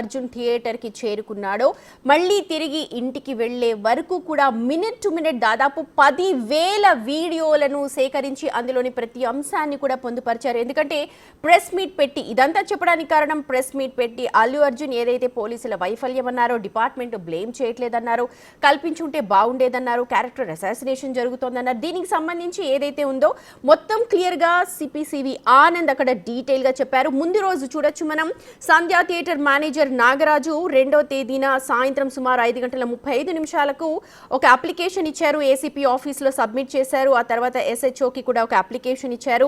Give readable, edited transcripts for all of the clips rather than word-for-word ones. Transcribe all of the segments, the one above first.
Arjun theatre కి చేరుకున్నాడో మళ్ళీ తిరిగి ఇంటికి వెళ్లే వరకు కూడా మినిట్ టు మినిట్ దాదాపు 10,000 వీడియోలను సేకరించి అందులోని ప్రతి అంశాన్ని కూడా పొందుపరిచారు. ఎందుకంటే ప్రెస్ మీట్ పెట్టి ఇదంతా చెప్పడానికి కారణం ప్రెస్ మీట్ పెట్టి అల్లు అర్జున్ ఏదైతే పోలీసుల వైఫల్యం అన్నారో, డిపార్ట్మెంట్ బ్లేమ్ చేయట్లేదన్నారు, కల్పించుంటే బాగుండేదన్నారు, క్యారెక్టర్ అసాసినేషన్ జరుగుతోందన్నారు. దీనికి సంబంధించి ఏదైతే ఉందో మొత్తం క్లియర్ గా సిపిసివి ఆనంద్ అక్కడ డీటెయిల్ గా చెప్పారు. ముందు రోజు చూడొచ్చు మనం సంధ్యా థియేటర్ మేనేజర్ నాగరాజు 2వ తేదీన సాయంత్రం సుమారు 5:35 ఒక అప్లికేషన్ ఇచ్చారు. ఏసీపీ ఆఫీస్లో సబ్మిట్ చేశారు. ఆ తర్వాత ఎస్హెచ్ఓకి కూడా ఒక అప్లికేషన్ ఇచ్చారు.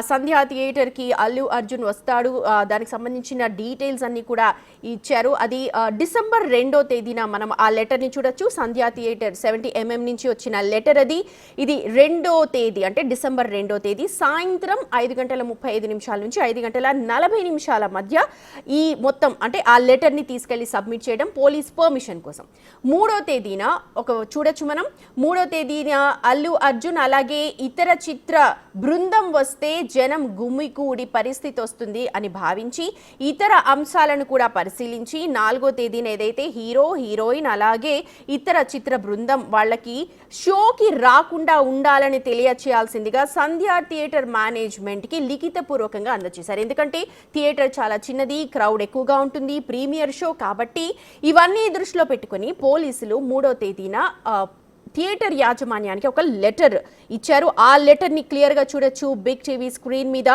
సంధ్యా థియేటర్కి అల్లు అర్జున్ వస్తాడు, దానికి సంబంధించిన డీటెయిల్స్ అన్ని కూడా ఇచ్చారు. అది డిసెంబర్ 2వ తేదీన మనం ఆ లెటర్ని చూడొచ్చు. సంధ్యా థియేటర్ 70mm నుంచి వచ్చిన లెటర్ అది. ఇది 2వ తేదీ అంటే డిసెంబర్ 2వ తేదీ సాయంత్రం 5:35 నుంచి 5:40 మధ్య ఈ మొత్తం అంటే ఆ లెటర్ని తీసుకెళ్లి సబ్మిట్ చేయడం పోలీస్ పర్మిషన్ కోసం. 3వ తేదీన చూడొచ్చు మనం 3వ తేదీన అల్లు అర్జున్ అలాగే ఇతర చిత్ర బృందం వస్తే జనం గుమికూడి పరిస్థితి వస్తుంది అని భావించి ఇతర అంశాలను కూడా పరిశీలించి 4వ తేదీన ఏదైతే హీరో హీరోయిన్ అలాగే ఇతర చిత్ర బృందం వాళ్ళకి షోకి రాకుండా ఉండాలని తెలియచేయాల్సిందిగా సంధ్యా థియేటర్ మేనేజ్మెంట్కి లిఖితపూర్వకంగా అందజేశారు. ఎందుకంటే థియేటర్ చాలా చిన్నది, క్రౌడ్ ఎక్కువగా ఉంటుంది, ప్రీమియర్ షో కాబట్టి ఇవన్నీ దృష్టిలో పెట్టుకుని పోలీసులు 3వ తేదీన థియేటర్ యాజమాన్యానికి ఒక లెటర్ ఇచ్చారు. ఆ లెటర్ని క్లియర్గా చూడొచ్చు బిగ్ టీవీ స్క్రీన్ మీద.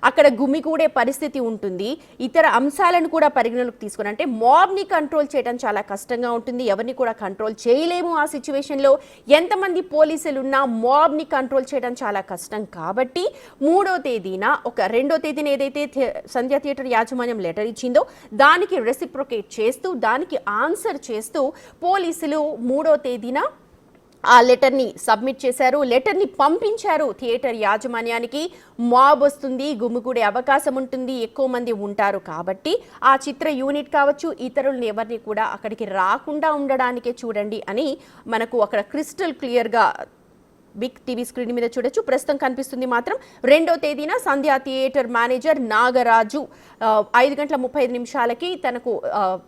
అక్కడ గుమిగూడే పరిస్థితి ఉంటుంది. ఇతర అంశాలను కూడా పరిగణలోకి తీసుకుని అంటే మాబ్ని కంట్రోల్ చేయడం చాలా కష్టంగా ఉంటుంది. ఎవరిని కూడా కంట్రోల్ చేయలేము ఆ సిచ్యువేషన్లో. ఎంతమంది పోలీసులు ఉన్నా మాబ్ని కంట్రోల్ చేయడం చాలా కష్టం కాబట్టి 3వ తేదీన 2వ తేదీన ఏదైతే సంధ్యా థియేటర్ యాజమాన్యం లెటర్ ఇచ్చిందో దానికి రెసిప్రొకేట్ చేస్తూ దానికి ఆన్సర్ చేస్తూ పోలీసులు 3వ తేదీన ఆ లెటర్ని సబ్మిట్ చేశారు. లెటర్ని పంపించారు థియేటర్ యాజమాన్యానికి. మాబ్ వస్తుంది, గుమిగూడే అవకాశం ఉంటుంది, ఎక్కువ మంది ఉంటారు కాబట్టి ఆ చిత్ర యూనిట్ కావచ్చు ఇతరులను ఎవరిని కూడా అక్కడికి రాకుండా ఉండడానికే చూడండి అని మనకు అక్కడ క్రిస్టల్ క్లియర్గా బిగ్ టీవీ స్క్రీన్ మీద చూడొచ్చు. ప్రస్తుతం కనిపిస్తుంది మాత్రం 2వ తేదీన సంధ్యా థియేటర్ మేనేజర్ నాగరాజు 5:35 తనకు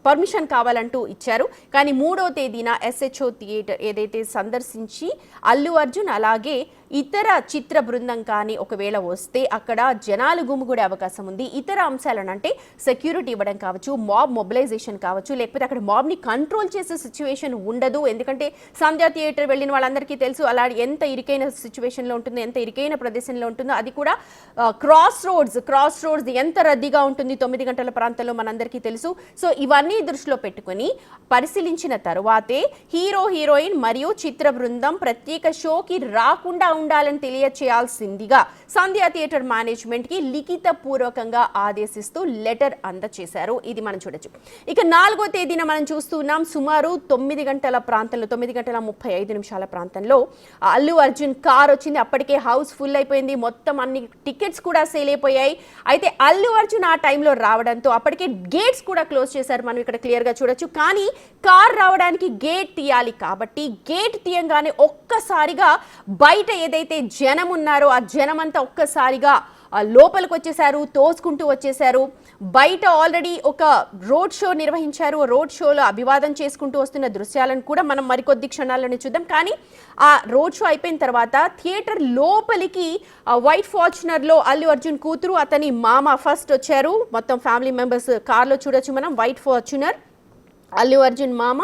పర్మిషన్ కావాలంటూ ఇచ్చారు. కానీ 3వ తేదీన ఎస్హెచ్ఓ థియేటర్ ఏదైతే సందర్శించి అల్లు అర్జున్ అలాగే ఇతర చిత్ర బృందం కానీ ఒకవేళ వస్తే అక్కడ జనాలు గుమిగూడే అవకాశం ఉంది. ఇతర అంశాలను అంటే సెక్యూరిటీ ఇవ్వడం కావచ్చు, మాబ్ మొబిలైజేషన్ కావచ్చు, లేకపోతే అక్కడ మాబ్ని కంట్రోల్ చేసే సిచ్యువేషన్ ఉండదు. ఎందుకంటే సంధ్యా థియేటర్ వెళ్ళిన వాళ్ళందరికీ తెలుసు అలా ఎంత ఇరుకైన సిచ్యువేషన్లో ఉంటుందో, ఎంత ఇరుకైన ప్రదేశంలో ఉంటుందో. అది కూడా క్రాస్ రోడ్స్ ఎంత రద్దీగా ఉంటుంది 9 గంటల ప్రాంతంలో మనందరికీ తెలుసు. సో ఇవన్నీ దృష్టిలో పెట్టుకుని పరిశీలించిన తరువాతే హీరో హీరోయిన్ మరియు చిత్ర బృందం ప్రత్యేక షోకి రాకుండా ఉండాలని తెలియచేయాల్సిందిగా సంధ్యా థియేటర్ మేనేజ్మెంట్ కి లిఖిత పూర్వకంగా ఆదేశిస్తూ లెటర్ అందజేశారు. ఇది మనం చూడొచ్చు. ఇక 4వ తేదీన మనం చూస్తున్నాం సుమారు 9 గంటల ప్రాంతంలో 9:35 ప్రాంతంలో అల్లు అర్జున్ కార్ వచ్చింది. అప్పటికే హౌస్ ఫుల్ అయిపోయింది, మొత్తం అన్ని టికెట్స్ కూడా సేల్ అయిపోయాయి. అయితే అల్లు అర్జున్ ఆ టైంలో రావడంతో అప్పటికే గేట్స్ కూడా క్లోజ్ చేశారు. మనం ఇక్కడ క్లియర్ గా చూడొచ్చు. కానీ కార్ రావడానికి గేట్ తీయాలి కాబట్టి గేట్ తీయంగానే ఒక్కసారిగా బయట ఏదైతే జనం ఉన్నారో ఆ జనం అంతా ఒక్కసారిగా లోపలికి వచ్చేసారు, తోసుకుంటూ వచ్చేసారు. బయట ఆల్రెడీ ఒక రోడ్ షో నిర్వహించారు. రోడ్ షోలో అభివాదం చేసుకుంటూ వస్తున్న దృశ్యాలను కూడా మనం మరికొద్ది క్షణాలను చూద్దాం. కానీ ఆ రోడ్ షో అయిపోయిన తర్వాత థియేటర్ లోపలికి వైట్ ఫార్చునర్లో అల్లు అర్జున్ కూతురు అతని మామ ఫస్ట్ వచ్చారు. మొత్తం ఫ్యామిలీ మెంబర్స్ కార్లో చూడొచ్చు మనం. వైట్ ఫార్చునర్, అల్లు అర్జున్ మామ,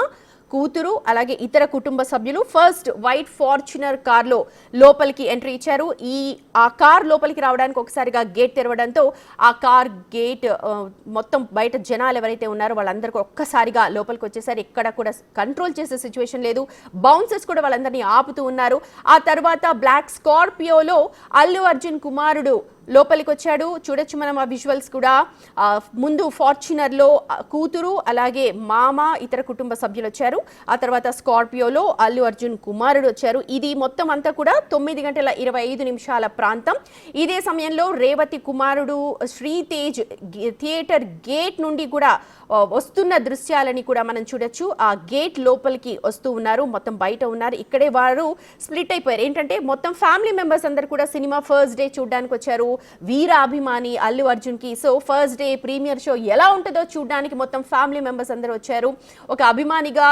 కూతురు అలాగే ఇతర కుటుంబ సభ్యులు ఫస్ట్ వైట్ ఫార్చునర్ కార్లో లోపలికి ఎంట్రీ ఇచ్చారు. ఆ కార్ లోపలికి రావడానికి ఒకసారిగా గేట్ తెరవడంతో ఆ కార్ గేట్ మొత్తం బయట జనాలు ఎవరైతే ఉన్నారో వాళ్ళందరికీ ఒక్కసారిగా లోపలికి వచ్చేసారు. ఎక్కడ కూడా కంట్రోల్ చేసే సిచ్యువేషన్ లేదు. బౌన్సర్స్ కూడా వాళ్ళందరినీ ఆపుతూ ఉన్నారు. ఆ తర్వాత బ్లాక్ స్కార్పియోలో అల్లు అర్జున్ కుమారుడు లోపలికి వచ్చాడు. చూడొచ్చు మనం ఆ విజువల్స్ కూడా. ముందు ఫార్చునర్లో కూతురు అలాగే మామ ఇతర కుటుంబ సభ్యులు వచ్చారు. ఆ తర్వాత స్కార్పియోలో అల్లు అర్జున్ కుమారుడు వచ్చారు. ఇది మొత్తం అంతా కూడా 9:25 ప్రాంతం. ఇదే సమయంలో రేవతి కుమారుడు శ్రీతేజ్ థియేటర్ గేట్ నుండి కూడా వస్తున్న దృశ్యాలని కూడా మనం చూడొచ్చు. ఆ గేట్ లోపలికి వస్తూ ఉన్నారు, మొత్తం బయట ఉన్నారు. ఇక్కడే వారు స్ప్లిట్ అయిపోయారు. ఏంటంటే మొత్తం ఫ్యామిలీ మెంబర్స్ అందరు కూడా సినిమా ఫస్ట్ డే చూడడానికి వచ్చారు. వీరాభిమాని అల్లు అర్జున్కి. So first day premiere show ఎలా ఉంటుందో చూడడానికి మొత్తం ఫ్యామిలీ మెంబర్స్ అందరూ వచ్చారు. ఒక అభిమానిగా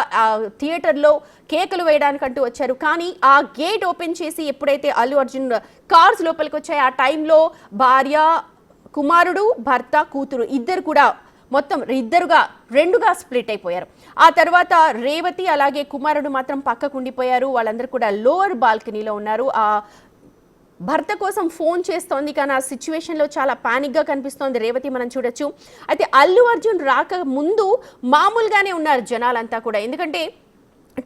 థియేటర్లో కేకలు వేయడానికంటూ వచ్చారు. కానీ ఆ గేట్ ఓపెన్ చేసి ఎప్పుడైతే అల్లు అర్జున్ కార్స్ లోపలికి వచ్చాయో ఆ టైంలో భార్య, కుమారుడు, భర్త, కూతురు ఇద్దరు కూడా మొత్తం రెండుగా స్ప్లిట్ అయిపోయారు. ఆ తర్వాత రేవతి అలాగే కుమారుడు మాత్రం పక్కకు ఉండిపోయారు. వాళ్ళందరూ కూడా లోవర్ బాల్కనీలో ఉన్నారు. ఆ భర్త కోసం ఫోన్ చేస్తోంది కానీ ఆ సిచ్యువేషన్లో చాలా పానిక్గా కనిపిస్తోంది రేవతి, మనం చూడొచ్చు. అయితే అల్లు అర్జున్ రాక ముందు మామూలుగానే ఉన్నారు జనాలంతా కూడా. ఎందుకంటే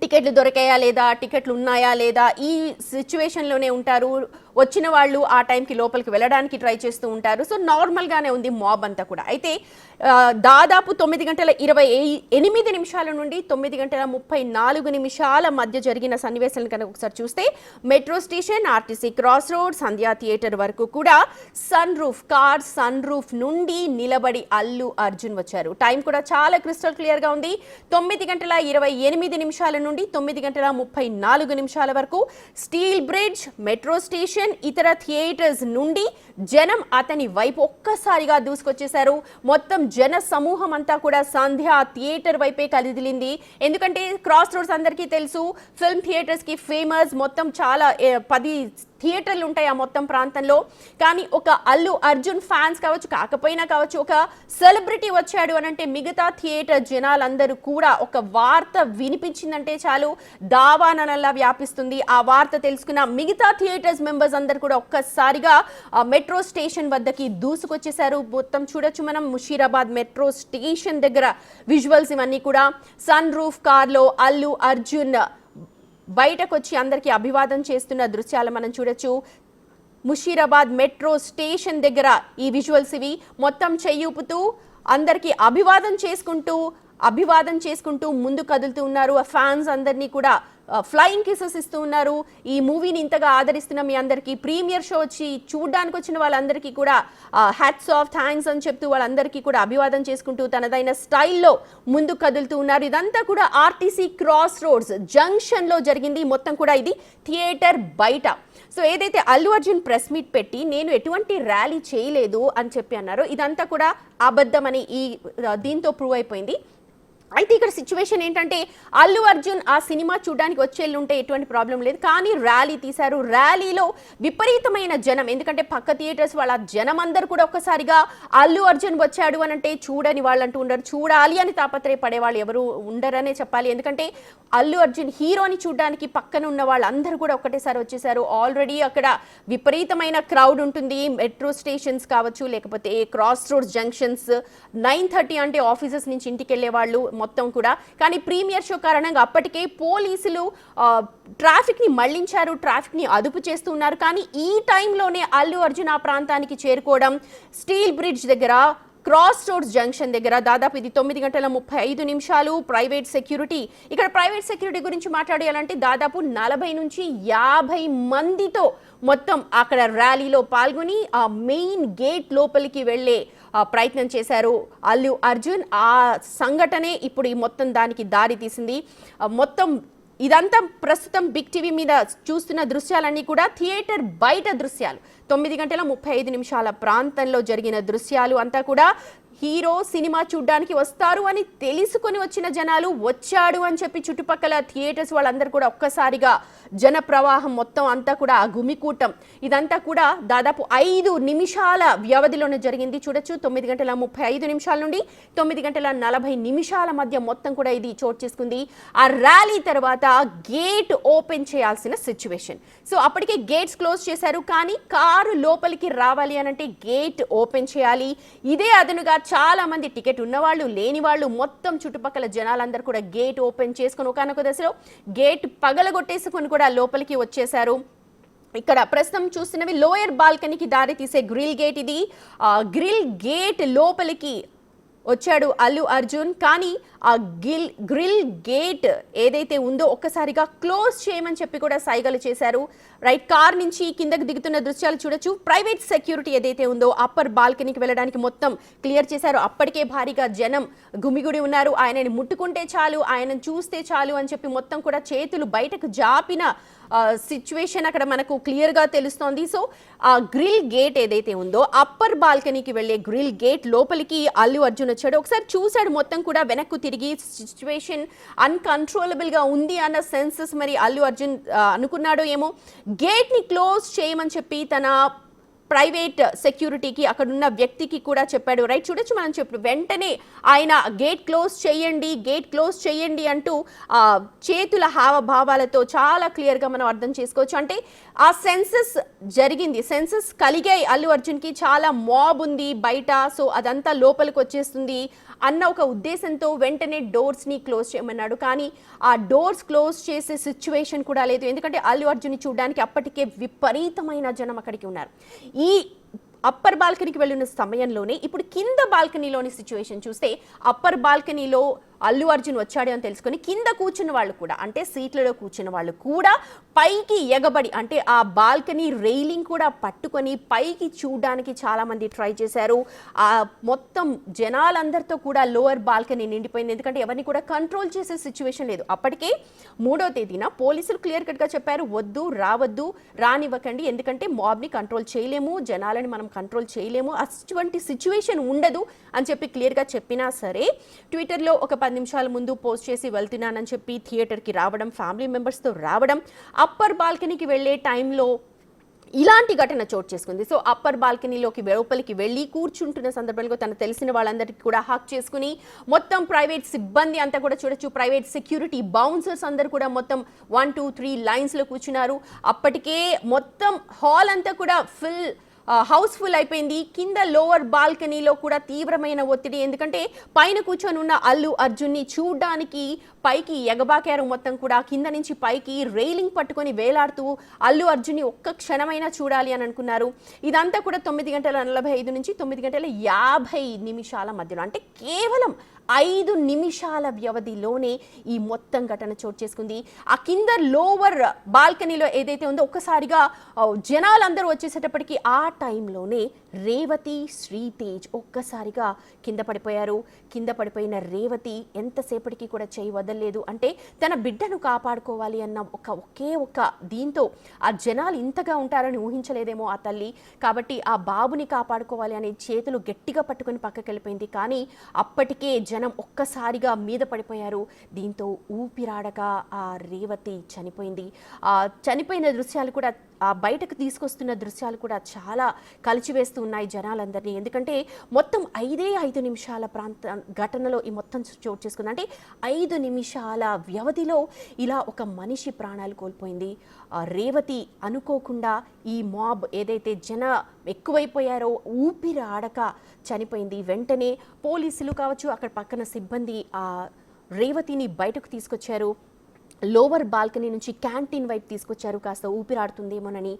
టికెట్లు దొరికాయా లేదా, టికెట్లు ఉన్నాయా లేదా, ఈ సిచ్యువేషన్లోనే ఉంటారు. వచ్చిన వాళ్ళు ఆ టైంకి లోపలికి వెళ్ళడానికి ట్రై చేస్తూ ఉంటారు. సో నార్మల్గానే ఉంది మాబ్ అంతా కూడా. అయితే దాదాపు 9:28 నుండి 9:34 మధ్య జరిగిన సన్నివేశాలను కనుక ఒకసారి చూస్తే metro station, RTC cross road, Sandhya theatre వరకు కూడా సన్ రూఫ్ నుండి నిలబడి అల్లు అర్జున్ వచ్చారు. టైం కూడా చాలా క్రిస్టల్ క్లియర్గా ఉంది. 9:28 నుండి 9:34 వరకు స్టీల్ బ్రిడ్జ్, మెట్రో స్టేషన్, ఇతర థియేటర్స్ నుండి జనం అతని వైపు ఒక్కసారిగా దూసుకొచ్చేశారు. మొత్తం జన సమూహం అంతా కూడా సంధ్య థియేటర్ వైపే కదిలింది. ఎందుకంటే క్రాస్ రోడ్స్ అందరికీ తెలుసు, ఫిల్మ్ థియేటర్స్ కి ఫేమస్. మొత్తం చాలా 10 థియేటర్లు ఉంటాయి ఆ మొత్తం ప్రాంతంలో. కానీ ఒక అల్లు అర్జున్ ఫ్యాన్స్ కావచ్చు, కాకపోయినా కావచ్చు, ఒక సెలబ్రిటీ వచ్చాడు అని అంటే మిగతా థియేటర్ జనాలందరూ కూడా ఒక వార్త వినిపించిందంటే చాలు దావానలా వ్యాపిస్తుంది. ఆ వార్త తెలుసుకున్న మిగతా థియేటర్స్ మెంబర్స్ అందరు కూడా ఒక్కసారిగా మెట్రో స్టేషన్ వద్దకి దూసుకొచ్చేశారు. మొత్తం చూడొచ్చు మనం ముషీరాబాద్ మెట్రో స్టేషన్ దగ్గర విజువల్స్ ఇవన్నీ కూడా. సన్ రూఫ్ కార్లో అల్లు అర్జున్ బయటకు వచ్చి అందరికీ అభివాదం చేస్తున్న దృశ్యాలు మనం చూడొచ్చు. ముషీరాబాద్ మెట్రో స్టేషన్ దగ్గర ఈ విజువల్స్ ఇవి. మొత్తం చెయ్యూపుతూ అందరికీ అభివాదం చేసుకుంటూ ముందు కదులుతూ ఉన్నారు. ఆ ఫ్యాన్స్ అందరినీ కూడా ఫ్లయింగ్ కిసెస్ ఇస్తూ ఉన్నారు. ఈ మూవీని ఇంతగా ఆదరిస్తున్న మీ అందరికీ, ప్రీమియర్ షో వచ్చి చూడడానికి వచ్చిన వాళ్ళందరికీ కూడా హ్యాట్స్ ఆఫ్, థ్యాంక్స్ అని చెప్తూ వాళ్ళందరికీ కూడా అభివాదం చేసుకుంటూ తనదైన స్టైల్లో ముందు కదులుతూ ఉన్నారు. ఇదంతా కూడా ఆర్టీసీ క్రాస్ రోడ్స్ జంక్షన్లో జరిగింది. మొత్తం కూడా ఇది థియేటర్ బయట. సో ఏదైతే అల్లు అర్జున్ ప్రెస్ మీట్ పెట్టి నేను ఎటువంటి ర్యాలీ చేయలేదు అని చెప్పి అన్నారో ఇదంతా కూడా అబద్ధమని దీంతో ప్రూవ్ అయిపోయింది. అయితే ఇక్కడ సిచ్యువేషన్ ఏంటంటే అల్లు అర్జున్ ఆ సినిమా చూడడానికి వచ్చేళ్ళు ఉంటే ఎటువంటి ప్రాబ్లం లేదు. కానీ ర్యాలీ తీశారు. ర్యాలీలో విపరీతమైన జనం, ఎందుకంటే పక్క థియేటర్స్ వాళ్ళ జనం అందరూ కూడా ఒక్కసారిగా అల్లు అర్జున్ వచ్చాడు అని అంటే చూడని వాళ్ళు అంటూ ఉండరు, చూడాలి అని తాపత్రయపడే వాళ్ళు ఎవరు ఉండరనే చెప్పాలి. ఎందుకంటే అల్లు అర్జున్ హీరోని చూడడానికి పక్కన ఉన్న వాళ్ళందరూ కూడా ఒక్కటేసారి వచ్చేసారు. ఆల్రెడీ అక్కడ విపరీతమైన క్రౌడ్ ఉంటుంది. మెట్రో స్టేషన్స్ కావచ్చు, లేకపోతే క్రాస్ రోడ్స్ జంక్షన్స్ 9:30 అంటే ఆఫీసెస్ నుంచి ఇంటికి వెళ్ళే వాళ్ళు మొత్తం కూడా. కానీ ప్రీమియర్ షో కారణంగా అప్పటికే పోలీసులు ట్రాఫిక్ని మళ్లించారు, ట్రాఫిక్ని అదుపు చేస్తున్నారు. కానీ ఈ టైంలోనే అల్లు అర్జున్ ఆ ప్రాంతానికి చేరుకోవడం, స్టీల్ బ్రిడ్జ్ దగ్గర, క్రాస్ రోడ్స్ జంక్షన్ దగ్గర దాదాపు ఇది 9:35 ప్రైవేట్ సెక్యూరిటీ. ఇక్కడ ప్రైవేట్ సెక్యూరిటీ గురించి మాట్లాడాలంటే దాదాపు 40 నుంచి 50 మందితో మొత్తం అక్కడ ర్యాలీలో పాల్గొని ఆ మెయిన్ గేట్ లోపలికి వెళ్ళే ప్రయత్నం చేశారు అల్లు అర్జున్. ఆ సంఘటనే ఇప్పుడు ఈ మొత్తం దానికి దారి తీసింది. మొత్తం ఇదంతా ప్రస్తుతం బిగ్ టీవీ మీద చూస్తున్న దృశ్యాలన్నీ కూడా థియేటర్ బయట దృశ్యాలు. 9:35 ప్రాంతంలో జరిగిన దృశ్యాలు అంతా కూడా హీరో సినిమా చూడ్డానికి వస్తారు అని తెలుసుకొని వచ్చిన జనాలు, వచ్చాడు అని చెప్పి చుట్టుపక్కల థియేటర్స్ వాళ్ళందరూ కూడా ఒక్కసారిగా జన ప్రవాహం మొత్తం అంతా కూడా ఆ గుమికూటం ఇదంతా కూడా దాదాపు 5 నిమిషాల వ్యవధిలోనే జరిగింది. చూడొచ్చు 9:35 నుండి 9:40 మధ్య మొత్తం కూడా ఇది చోటు చేసుకుంది. ఆ ర్యాలీ తర్వాత గేట్ ఓపెన్ చేయాల్సిన సిచ్యువేషన్. సో అప్పటికే గేట్స్ క్లోజ్ చేశారు. కానీ కారు లోపలికి రావాలి అని అంటే గేట్ ఓపెన్ చేయాలి. ఇదే అదనుగా చాలా మంది టికెట్ ఉన్నవాళ్ళు, లేని వాళ్ళు మొత్తం చుట్టుపక్కల జనాలందరూ కూడా గేట్ ఓపెన్ చేసుకుని ఒకనొక దశలో గేట్ పగలగొట్టేసుకొని కూడా లోపలికి వచ్చేశారు. ఇక్కడ ప్రస్తుతం చూస్తున్నవి లోయర్ బాల్కనీకి దారి తీసే గ్రిల్ గేట్. ఇది గ్రిల్ గేట్ లోపలికి వచ్చాడు అల్లు అర్జున్. కానీ ఆ గ్రిల్ గేట్ ఏదైతే ఉందో ఒక్కసారిగా క్లోజ్ చేయమని చెప్పి కూడా సైగలు చేశారు. రైట్, కార్ నుంచి కిందకి దిగుతున్న దృశ్యాలు చూడొచ్చు. ప్రైవేట్ సెక్యూరిటీ ఏదైతే ఉందో అప్పర్ బాల్కనీకి వెళ్ళడానికి మొత్తం క్లియర్ చేశారు. అప్పటికే భారీగా జనం గుమిగుడి ఉన్నారు. ఆయనని ముట్టుకుంటే చాలు, ఆయనను చూస్తే చాలు అని చెప్పి మొత్తం కూడా చేతులు బయటకు జాపిన సిచ్యువేషన్ అక్కడ మనకు క్లియర్ గా తెలుస్తోంది. సో ఆ గ్రిల్ గేట్ ఏదైతే ఉందో అప్పర్ బాల్కనీకి వెళ్లే గ్రిల్ గేట్ లోపలికి అల్లు అర్జున్ వచ్చాడు. ఒకసారి చూశాడు, మొత్తం కూడా వెనక్కు తిరిగి సిచ్యువేషన్ అన్కంట్రోలబుల్ గా ఉంది అన్న సెన్సెస్ మరి అల్లు అర్జున్ అనుకున్నాడో ఏమో. గేట్ ని క్లోజ్ చేయమని చెప్పి తన ప్రైవేట్ సెక్యూరిటీకి అక్కడున్న వ్యక్తికి కూడా చెప్పాడు. రైట్, చూడొచ్చు మనం చెప్పు వెంటనే ఆయన గేట్ క్లోజ్ చేయండి అంటూ చేతుల హావభావాలతో చాలా క్లియర్గా మనం అర్థం చేసుకోవచ్చు. అంటే ఆ సెన్సెస్ జరిగింది, సెన్సెస్ కలిగాయి అల్లు అర్జున్కి. చాలా మాబ్ ఉంది బయట, సో అదంతా లోపలికి వచ్చేస్తుంది అన్న ఒక ఉద్దేశంతో వెంటనే డోర్స్ని క్లోజ్ చేయమన్నాడు. కానీ ఆ డోర్స్ క్లోజ్ చేసే సిచ్యువేషన్ కూడా లేదు, ఎందుకంటే అల్లు అర్జున్ని చూడడానికి అప్పటికే విపరీతమైన జనం అక్కడికి ఉన్నారు. ఈ అప్పర్ బాల్కనీకి వెళ్ళిన సమయంలోనే ఇప్పుడు కింద బాల్కనీలోని సిచ్యువేషన్ చూస్తే, అప్పర్ బాల్కనీలో అల్లు అర్జున్ వచ్చాడు అని తెలుసుకొని కింద కూర్చున్న వాళ్ళు కూడా, అంటే సీట్లలో కూర్చున్న వాళ్ళు కూడా పైకి ఎగబడి, అంటే ఆ బాల్కనీ రైలింగ్ కూడా పట్టుకొని పైకి చూడడానికి చాలా మంది ట్రై చేశారు. ఆ మొత్తం జనాలందరితో కూడా లోవర్ బాల్కనీ నిండిపోయింది, ఎందుకంటే ఎవరిని కూడా కంట్రోల్ చేసే సిచ్యువేషన్ లేదు. అప్పటికే 3వ తేదీన పోలీసులు క్లియర్ కట్గా చెప్పారు, వద్దు, రావద్దు, రానివ్వకండి, ఎందుకంటే మాబ్ని కంట్రోల్ చేయలేము, జనాలని మనం కంట్రోల్ చేయలేము, అటువంటి సిచ్యువేషన్ ఉండదు అని చెప్పి క్లియర్గా చెప్పినా సరే ట్విట్టర్లో ఒక 10 నిమిషాల ముందు పోస్ట్ చేసి వెళ్తున్నానని చెప్పి థియేటర్కి రావడం, ఫ్యామిలీ మెంబర్స్తో రావడం, అప్పర్ బాల్కనీకి వెళ్ళే టైంలో ఇలాంటి ఘటన చోటు చేసుకుంది. సో అప్పర్ బాల్కనీలోకి లోపలికి వెళ్ళి కూర్చుంటున్న సందర్భంలో తను తెలిసిన వాళ్ళందరికీ కూడా హక్ చేసుకుని మొత్తం ప్రైవేట్ సిబ్బంది అంతా కూడా చూడొచ్చు, ప్రైవేట్ సెక్యూరిటీ బౌన్సర్స్ అందరూ కూడా మొత్తం 1, 2, 3 లైన్స్లో కూర్చున్నారు. అప్పటికే మొత్తం హాల్ అంతా కూడా హౌస్ఫుల్ అయిపోయింది. కింద లోవర్ బాల్కనీలో కూడా తీవ్రమైన ఒత్తిడి, ఎందుకంటే పైన కూర్చొని ఉన్న అల్లు అర్జున్ని చూడ్డానికి పైకి ఎగబాకారు. మొత్తం కూడా కింద నుంచి పైకి రైలింగ్ పట్టుకొని వేలాడుతూ అల్లు అర్జున్ని ఒక్క క్షణమైనా చూడాలి అని అనుకున్నారు. ఇదంతా కూడా 9:45 నుంచి 9:50 మధ్యలో, అంటే కేవలం 5 నిమిషాల వ్యవధిలోనే ఈ మొత్తం ఘటన చోటు చేసుకుంది. ఆ కింద లోవర్ బాల్కనీలో ఏదైతే ఉందో ఒక్కసారిగా జనాలందరూ వచ్చేసేటప్పటికి ఆ టైంలోనే రేవతి, శ్రీతేజ్ ఒక్కసారిగా కింద పడిపోయారు. కింద పడిపోయిన రేవతి ఎంతసేపటికి కూడా చేయి వదలలేదు, అంటే తన బిడ్డను కాపాడుకోవాలి అన్న ఒకే ఒక్క దీంతో ఆ జనాలు ఇంతగా ఉంటారని ఊహించలేదేమో ఆ తల్లి. కాబట్టి ఆ బాబుని కాపాడుకోవాలి అనే చేతులు గట్టిగా పట్టుకొని పక్కకి వెళ్ళిపోయింది. కానీ అప్పటికే జనం ఒక్కసారిగా మీద పడిపోయారు. దీంతో ఊపిరాడక ఆ రేవతి చనిపోయింది. ఆ చనిపోయిన దృశ్యాలు కూడా, ఆ బయటకు తీసుకొస్తున్న దృశ్యాలు కూడా చాలా కలిచివేస్తూ ఉన్నాయి జనాలందరినీ. ఎందుకంటే మొత్తం 5 నిమిషాల ఘటనలో ఈ మొత్తం చోటు చేసుకుంది. అంటే 5 నిమిషాల వ్యవధిలో ఇలా ఒక మనిషి ప్రాణాలు కోల్పోయింది. రేవతి అనుకోకుండా ఈ మాబ్ ఏదైతే ఎక్కువైపోయారో ఊపిరి ఆడక చనిపోయింది. వెంటనే పోలీసులు కావచ్చు, అక్కడ పక్కన సిబ్బంది ఆ రేవతిని బయటకు తీసుకొచ్చారు. లోవర్ బాల్కనీ నుంచి క్యాంటీన్ వైపు తీసుకొచ్చారు, కాస్త ఊపిరాడుతుందేమోనని.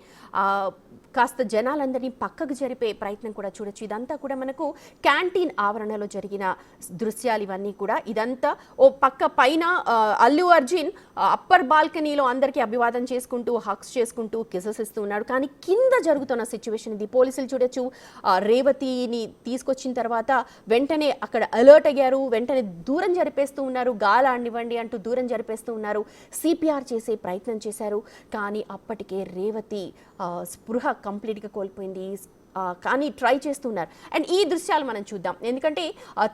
కాస్త జనాలందరినీ పక్కకు జరిపే ప్రయత్నం కూడా చూడొచ్చు. ఇదంతా కూడా మనకు క్యాంటీన్ ఆవరణలో జరిగిన దృశ్యాలు ఇవన్నీ కూడా. ఇదంతా ఓ పక్క పైన అల్లు అర్జున్ అప్పర్ బాల్కనీలో అందరికీ అభివాదం చేసుకుంటూ, హక్స్ చేసుకుంటూ, కిసెస్ ఇస్తూ ఉన్నాడు. కానీ కింద జరుగుతున్న సిచ్యువేషన్ ఇది. పోలీసులు చూడొచ్చు, రేవతిని తీసుకొచ్చిన తర్వాత వెంటనే అక్కడ అలర్ట్ అయ్యారు, వెంటనే దూరం జరిపేస్తూ ఉన్నారు, గాలాడినివ్వండి అంటూ దూరం జరిపేస్తూ ఉన్నారు. సిపిఆర్ చేసే ప్రయత్నం చేశారు, కానీ అప్పటికే రేవతి స్పృహ కంప్లీట్గా కోల్పోయింది. కానీ ట్రై చేస్తున్నారు. అండ్ ఈ దృశ్యాలు మనం చూద్దాం, ఎందుకంటే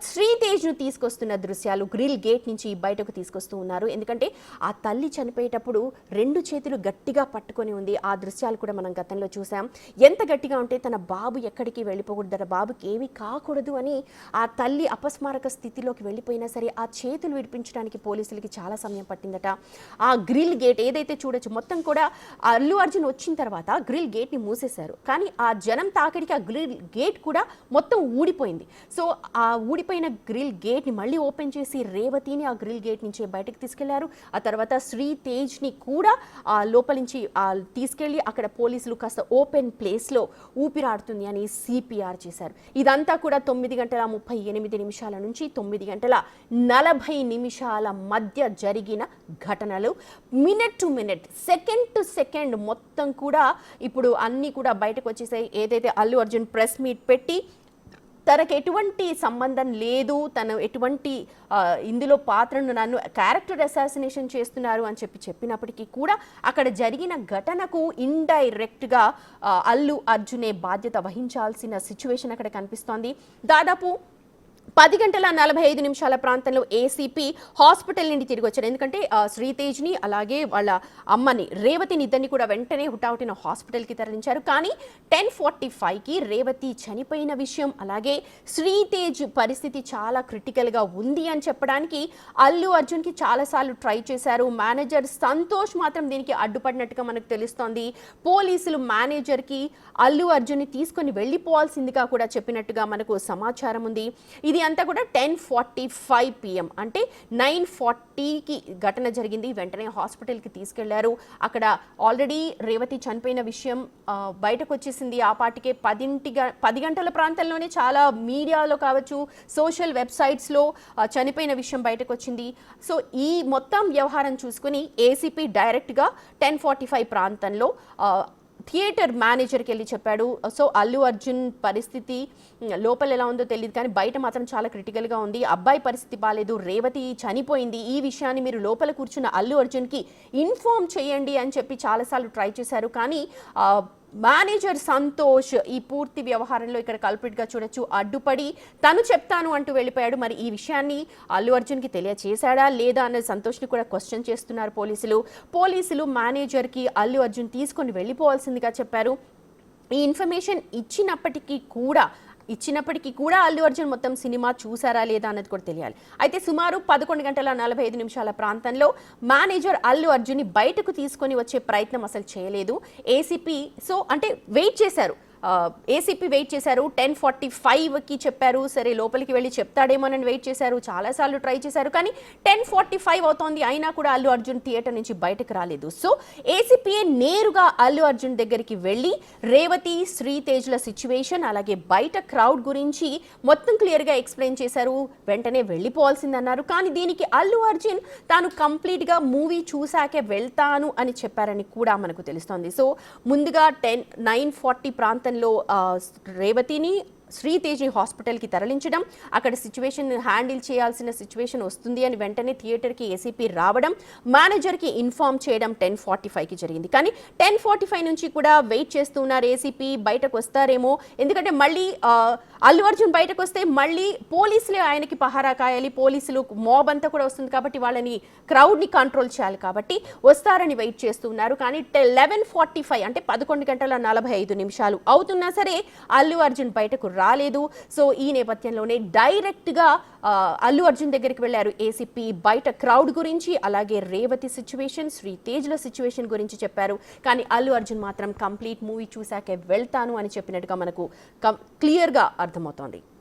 శ్రీతేజ్ను తీసుకొస్తున్న దృశ్యాలు గ్రిల్ గేట్ నుంచి బయటకు తీసుకొస్తూ ఉన్నారు. ఎందుకంటే ఆ తల్లి చనిపోయేటప్పుడు 2 చేతులు గట్టిగా పట్టుకొని ఉంది. ఆ దృశ్యాలు కూడా మనం గతంలో చూసాం. ఎంత గట్టిగా ఉంటే తన బాబు ఎక్కడికి వెళ్ళిపోకూడదు, తన బాబుకి ఏమీ కాకూడదు అని ఆ తల్లి అపస్మారక స్థితిలోకి వెళ్ళిపోయినా సరే ఆ చేతులు విడిపించడానికి పోలీసులకి చాలా సమయం పట్టిందట. ఆ గ్రిల్ గేట్ ఏదైతే చూడొచ్చు, మొత్తం కూడా అల్లు అర్జున్ వచ్చిన తర్వాత గ్రిల్ గేట్ని మూసేశారు. కానీ ఆ జనం ఆఖరికి ఆ గ్రిల్ గేట్ కూడా మొత్తం ఊడిపోయింది. సో ఆ ఊడిపోయిన గ్రిల్ గేట్ని మళ్ళీ ఓపెన్ చేసి రేవతిని ఆ గ్రిల్ గేట్ నుంచి బయటకు తీసుకెళ్లారు. ఆ తర్వాత శ్రీ తేజ్ని కూడా లోపల నుంచి తీసుకెళ్లి అక్కడ పోలీసులు కాస్త ఓపెన్ ప్లేస్లో ఊపిరాడుతుంది అని సిపిఆర్ చేశారు. ఇదంతా కూడా 9:38 నుంచి 9:40 మధ్య జరిగిన ఘటనలు. Minute to minute, second to second మొత్తం కూడా ఇప్పుడు అన్నీ కూడా బయటకు వచ్చేసాయి. ఏదైతే అల్లు అర్జున్ ప్రెస్ మీట్ పెట్టి తనకు ఎటువంటి సంబంధం లేదు, తను ఎటువంటి ఇందులో పాత్రను నన్ను క్యారెక్టర్ అసాసినేషన్ చేస్తున్నారు అని చెప్పినప్పటికీ కూడా అక్కడ జరిగిన ఘటనకు ఇండైరెక్ట్గా అల్లు అర్జునే బాధ్యత వహించాల్సిన సిచ్యువేషన్ అక్కడ కనిపిస్తోంది. దాదాపు 10:45 ప్రాంతంలో ఏసీపీ హాస్పిటల్ నుండి తిరిగి వచ్చారు. ఎందుకంటే శ్రీతేజ్ని అలాగే వాళ్ళ అమ్మని రేవతిని ఇద్దరిని కూడా వెంటనే హుటాహుటిన హాస్పిటల్కి తరలించారు. కానీ 10:45కి రేవతి చనిపోయిన విషయం అలాగే శ్రీతేజ్ పరిస్థితి చాలా క్రిటికల్గా ఉంది అని చెప్పడానికి అల్లు అర్జున్కి చాలాసార్లు ట్రై చేశారు. మేనేజర్ సంతోష్ మాత్రం దీనికి అడ్డుపడినట్టుగా మనకు తెలుస్తోంది. పోలీసులు మేనేజర్కి అల్లు అర్జున్ని తీసుకొని వెళ్ళిపోవాల్సిందిగా కూడా చెప్పినట్టుగా మనకు సమాచారం ఉంది. ఇది అంతా కూడా 10:45 PM అంటే 9:40కి ఘటన జరిగింది. వెంటనే హాస్పిటల్కి తీసుకెళ్లారు. అక్కడ ఆల్రెడీ రేవతి చనిపోయిన విషయం బయటకు వచ్చేసింది. ఆ పాటికే 10 గంటల ప్రాంతంలోనే చాలా మీడియాలో కావచ్చు, సోషల్ వెబ్సైట్స్లో చనిపోయిన విషయం బయటకు వచ్చింది. సో ఈ మొత్తం వ్యవహారం చూసుకుని ఏసీపీ డైరెక్ట్గా 10:45 ప్రాంతంలో థియేటర్ మేనేజర్కి వెళ్ళి చెప్పాడు. సో అల్లు అర్జున్ పరిస్థితి లోపల ఎలా ఉందో తెలియదు కానీ బయట మాత్రం చాలా క్రిటికల్గా ఉంది. అబ్బాయి పరిస్థితి బాగాలేదు, రేవతి చనిపోయింది, ఈ విషయాన్ని మీరు లోపల కూర్చున్న అల్లు అర్జున్కి ఇన్ఫార్మ్ చేయండి అని చెప్పి చాలాసార్లు ట్రై చేశారు. కానీ మేనేజర్ సంతోష్ ఈ పూర్తి వ్యవహారంలో ఇక్కడ కల్ప్రిట్గా చూడొచ్చు అడ్డుపడి తను చెప్తాను అంటూ వెళ్ళిపోయాడు. మరి ఈ విషయాన్ని అల్లు అర్జున్కి తెలియచేశాడా లేదా అన్న సంతోష్ని కూడా క్వశ్చన్ చేస్తున్నారు పోలీసులు మేనేజర్కి అల్లు అర్జున్ తీసుకొని వెళ్ళిపోవాల్సిందిగా చెప్పారు. ఈ ఇన్ఫర్మేషన్ ఇచ్చినప్పటికీ కూడా అల్లు అర్జున్ మొత్తం సినిమా చూసారా లేదా అన్నది కూడా తెలియాలి. అయితే సుమారు 11:45 ప్రాంతంలో మేనేజర్ అల్లు అర్జున్ని బయటకు తీసుకొని వచ్చే ప్రయత్నం అసలు చేయలేదు. ఏసీపీ వెయిట్ చేశారు. ఏసీపీ వెయిట్ చేశారు. 10:45కి చెప్పారు. సరే లోపలికి వెళ్ళి చెప్తాడేమోనని వెయిట్ చేశారు. చాలాసార్లు ట్రై చేశారు. కానీ 10:45 అవుతోంది, అయినా కూడా అల్లు అర్జున్ థియేటర్ నుంచి బయటకు రాలేదు. సో ఏసీపీఏ నేరుగా అల్లు అర్జున్ దగ్గరికి వెళ్ళి రేవతి శ్రీతేజ్ల సిచ్యువేషన్ అలాగే బయట క్రౌడ్ గురించి మొత్తం క్లియర్గా ఎక్స్ప్లెయిన్ చేశారు. వెంటనే వెళ్ళిపోవాల్సిందన్నారు. కానీ దీనికి అల్లు అర్జున్ తాను కంప్లీట్గా మూవీ చూశాకే వెళ్తాను అని చెప్పారని కూడా మనకు తెలుస్తోంది. సో ముందుగా 9:40 ప్రాంతం రేవతిని శ్రీతేజ్ని హాస్పిటల్కి తరలించడం, అక్కడ సిచ్యువేషన్ హ్యాండిల్ చేయాల్సిన సిచ్యువేషన్ వస్తుంది అని వెంటనే థియేటర్కి ఏసీపీ రావడం, మేనేజర్కి ఇన్ఫార్మ్ చేయడం 10:45కి జరిగింది. కానీ 10:45 నుంచి కూడా వెయిట్ చేస్తూ ఉన్నారు ఏసీపీ బయటకు వస్తారేమో. ఎందుకంటే మళ్ళీ అల్లు అర్జున్ బయటకు వస్తే మళ్ళీ పోలీసులే ఆయనకి పహారా కాయాలి, పోలీసులు మాబ్ అంతా కూడా వస్తుంది కాబట్టి వాళ్ళని క్రౌడ్ని కంట్రోల్ చేయాలి కాబట్టి వస్తారని వెయిట్ చేస్తూ ఉన్నారు. కానీ 11:45 అంటే 11:45 అవుతున్నా సరే అల్లు అర్జున్ బయటకు రాలేదు. సో ఈ నేపథ్యంలోనే డైరెక్ట్గా అల్లు అర్జున్ దగ్గరికి వెళ్ళారు ఏసీపీ. బయట క్రౌడ్ గురించి అలాగే రేవతి సిచ్యువేషన్, శ్రీతేజ్ల సిచ్యువేషన్ గురించి చెప్పారు. కానీ అల్లు అర్జున్ మాత్రం కంప్లీట్ మూవీ చూశాకే వెళ్తాను అని చెప్పినట్టుగా మనకు క్లియర్గా అర్థమవుతోంది.